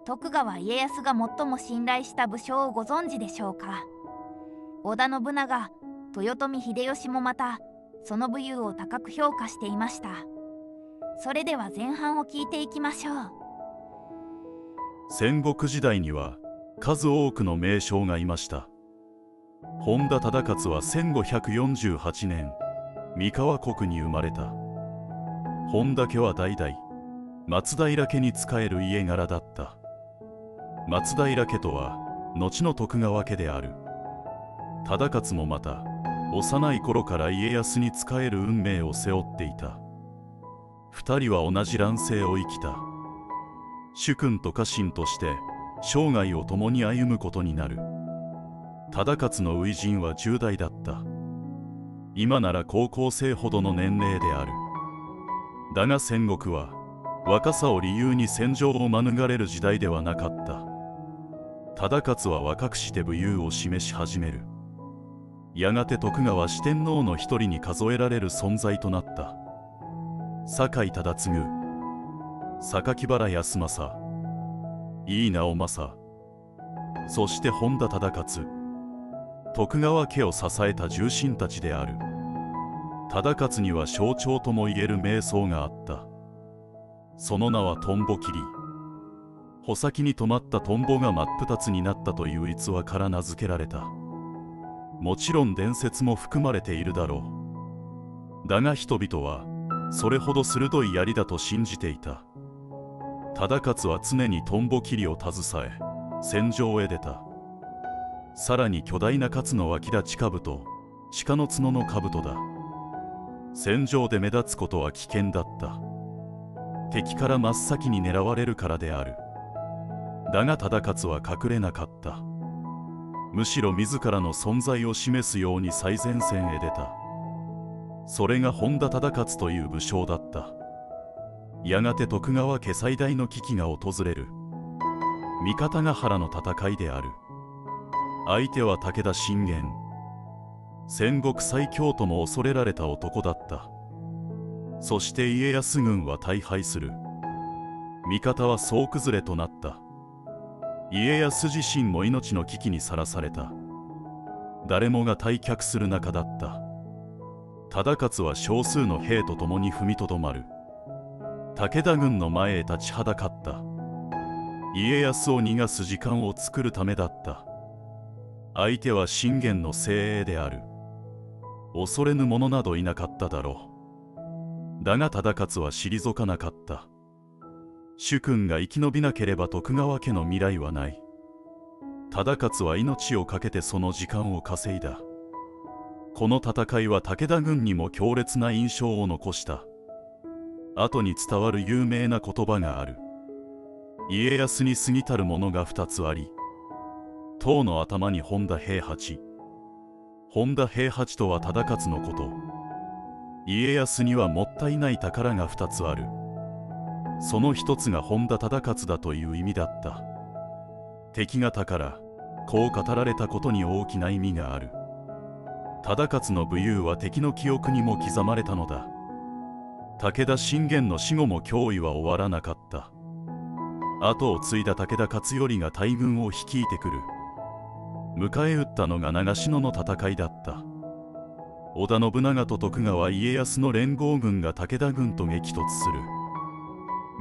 徳川家康が最も信頼した武将をご存知でしょうか。織田信長、豊臣秀吉もまたその武勇を高く評価していました。それでは前半を聞いていきましょう。戦国時代には数多くの名将がいました。本田忠勝は1548年三河国に生まれた。本田家は代々松平家に仕える家柄だった。松平家とは後の徳川家である。忠勝もまた幼い頃から家康に仕える運命を背負っていた。二人は同じ乱世を生きた。主君と家臣として生涯を共に歩むことになる。忠勝の初陣は10代だった。今なら高校生ほどの年齢である。だが戦国は若さを理由に戦場を免れる時代ではなかった。忠勝は若くして武勇を示し始める。やがて徳川四天王の一人に数えられる存在となった。酒井忠次、榊原康政、井伊直政、そして本田忠勝、徳川家を支えた重臣たちである。忠勝には象徴ともいえる名僧があった。その名はトンボ切り。穂先に止まったトンボが真っ二つになったという逸話から名付けられた。もちろん伝説も含まれているだろう。だが人々はそれほど鋭い槍だと信じていた。忠勝は常にトンボ切りを携え戦場へ出た。さらに巨大な勝の脇立ち兜、鹿の角の兜だ。戦場で目立つことは危険だった。敵から真っ先に狙われるからである。だが忠勝は隠れなかった。むしろ自らの存在を示すように最前線へ出た。それが本田忠勝という武将だった。やがて徳川家最大の危機が訪れる。三方ヶ原の戦いである。相手は武田信玄。戦国最強とも恐れられた男だった。そして家康軍は大敗する。味方は総崩れとなった。家康自身も命の危機にさらされた。誰もが退却する中だった。忠勝は少数の兵と共に踏みとどまる。武田軍の前へ立ちはだかった。家康を逃がす時間を作るためだった。相手は信玄の精鋭である。恐れぬ者などいなかっただろう。だが忠勝は退かなかった。主君が生き延びなければ徳川家の未来はない。忠勝は命を懸けてその時間を稼いだ。この戦いは武田軍にも強烈な印象を残した。後に伝わる有名な言葉がある。家康に過ぎたるものが2つあり、塔の頭に本田平八。本田平八とは忠勝のこと。家康にはもったいない宝が2つある。その1つが本田忠勝だという意味だった。敵が宝、こう語られたことに大きな意味がある。忠勝の武勇は敵の記憶にも刻まれたのだ。武田信玄の死後も脅威は終わらなかった。後を継いだ武田勝頼が大軍を率いてくる。迎え撃ったのが長篠の戦いだった。織田信長と徳川家康の連合軍が武田軍と激突する。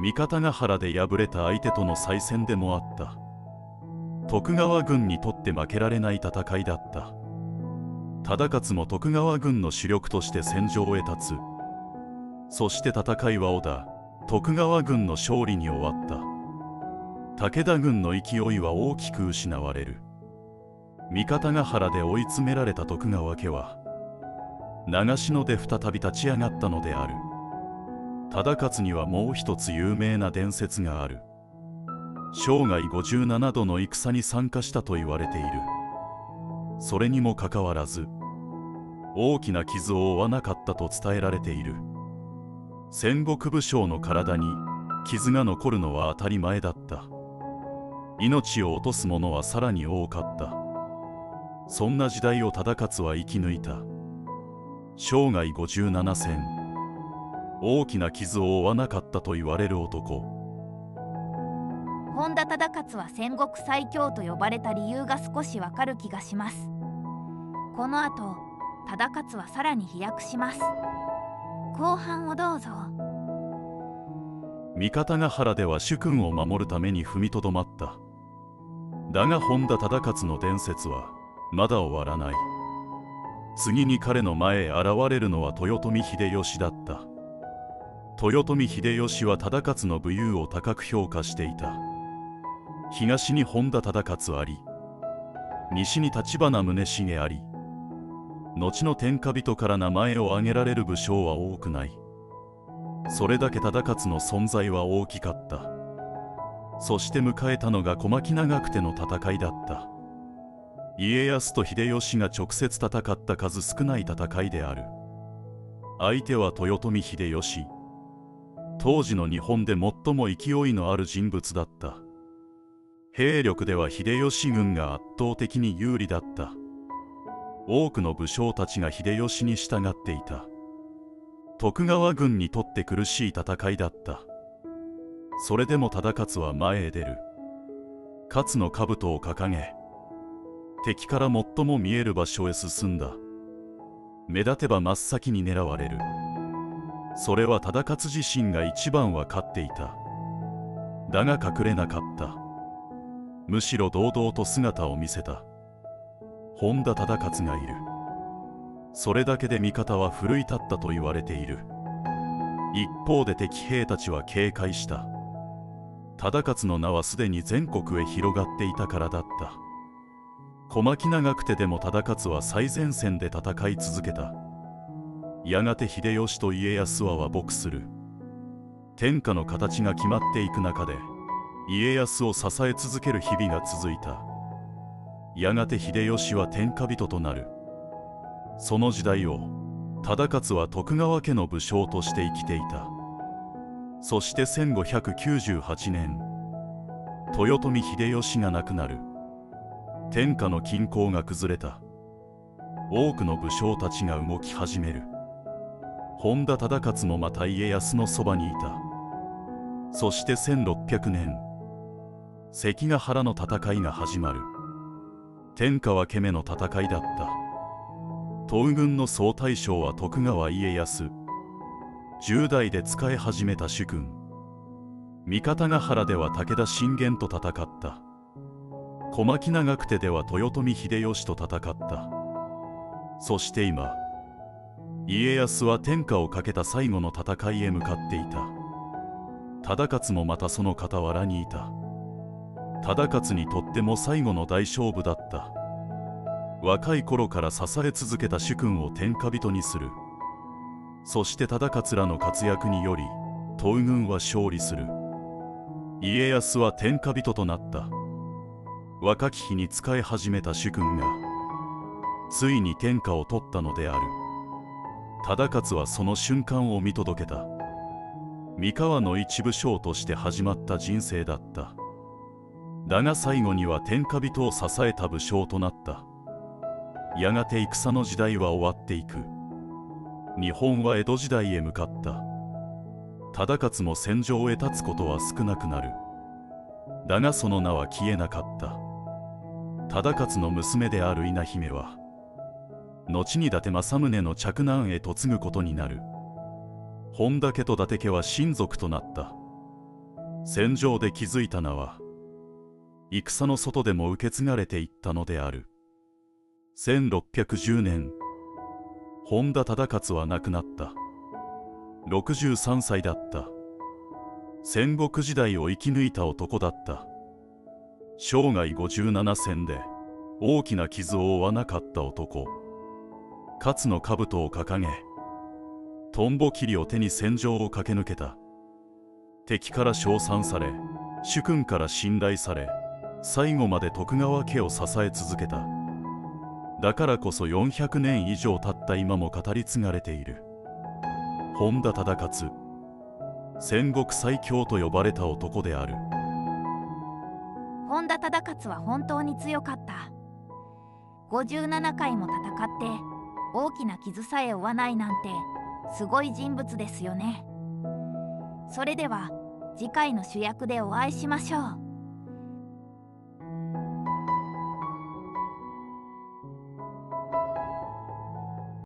三方ヶ原で敗れた相手との再戦でもあった。徳川軍にとって負けられない戦いだった。忠勝も徳川軍の主力として戦場へ立つ。そして戦いは織田、徳川軍の勝利に終わった。武田軍の勢いは大きく失われる。三方ヶ原で追い詰められた徳川家は長篠で再び立ち上がったのである。忠勝にはもう一つ有名な伝説がある。生涯57度の戦に参加したと言われている。それにもかかわらず大きな傷を負わなかったと伝えられている。戦国武将の体に傷が残るのは当たり前だった。命を落とす者はさらに多かった。そんな時代を忠勝は生き抜いた。生涯57戦、大きな傷を負わなかったと言われる男。本田忠勝は戦国最強と呼ばれた理由が少しわかる気がします。この後忠勝はさらに飛躍します。後半をどうぞ。三方ヶ原では主君を守るために踏みとどまった。だが本田忠勝の伝説はまだ終わらない。次に彼の前へ現れるのは豊臣秀吉だった。豊臣秀吉は忠勝の武勇を高く評価していた。東に本田忠勝あり、西に橘宗茂あり、後の天下人から名前を挙げられる武将は多くない。それだけ忠勝の存在は大きかった。そして迎えたのが小牧長久手の戦いだった。家康と秀吉が直接戦った数少ない戦いである。相手は豊臣秀吉。当時の日本で最も勢いのある人物だった。兵力では秀吉軍が圧倒的に有利だった。多くの武将たちが秀吉に従っていた。徳川軍にとって苦しい戦いだった。それでも忠勝は前へ出る。勝の兜を掲げ、敵から最も見える場所へ進んだ。目立てば真っ先に狙われる。それは忠勝自身が一番わかっていた。だが隠れなかった。むしろ堂々と姿を見せた。本田忠勝がいる。それだけで味方は奮い立ったと言われている。一方で敵兵たちは警戒した。忠勝の名はすでに全国へ広がっていたからだった。小牧長久手でも忠勝は最前線で戦い続けた。やがて秀吉と家康は和睦する。天下の形が決まっていく中で家康を支え続ける日々が続いた。やがて秀吉は天下人となる。その時代を忠勝は徳川家の武将として生きていた。そして1598年、豊臣秀吉が亡くなる。天下の均衡が崩れた。多くの武将たちが動き始める。本田忠勝もまた家康のそばにいた。そして1600年、関ヶ原の戦いが始まる。天下分け目の戦いだった。東軍の総大将は徳川家康。10代で仕え始めた主君。三方ヶ原では武田信玄と戦った。小牧長久手では豊臣秀吉と戦った。そして今、家康は天下をかけた最後の戦いへ向かっていた。忠勝もまたその傍らにいた。忠勝にとっても最後の大勝負だった。若い頃から支え続けた主君を天下人にする。そして忠勝らの活躍により東軍は勝利する。家康は天下人となった。若き日に仕え始めた主君がついに天下を取ったのである。忠勝はその瞬間を見届けた。三河の一武将として始まった人生だった。だが最後には天下人を支えた武将となった。やがて戦の時代は終わっていく。日本は江戸時代へ向かった。忠勝も戦場へ立つことは少なくなる。だがその名は消えなかった。忠勝の娘である稲姫は後に伊達政宗の嫡男へ嫁ぐことになる。本田家と伊達家は親族となった。戦場で築いた名は戦の外でも受け継がれていったのである。1610年、本田忠勝は亡くなった。63歳だった。戦国時代を生き抜いた男だった。生涯57戦で大きな傷を負わなかった男。勝の兜を掲げ、トンボ切を手に戦場を駆け抜けた。敵から称賛され、主君から信頼され、最後まで徳川家を支え続けた。だからこそ400年以上経った今も語り継がれている。本田忠勝、戦国最強と呼ばれた男である。本田忠勝は本当に強かった。57回も戦って大きな傷さえ負わないなんてすごい人物ですよね。それでは次回の主役でお会いしましょう。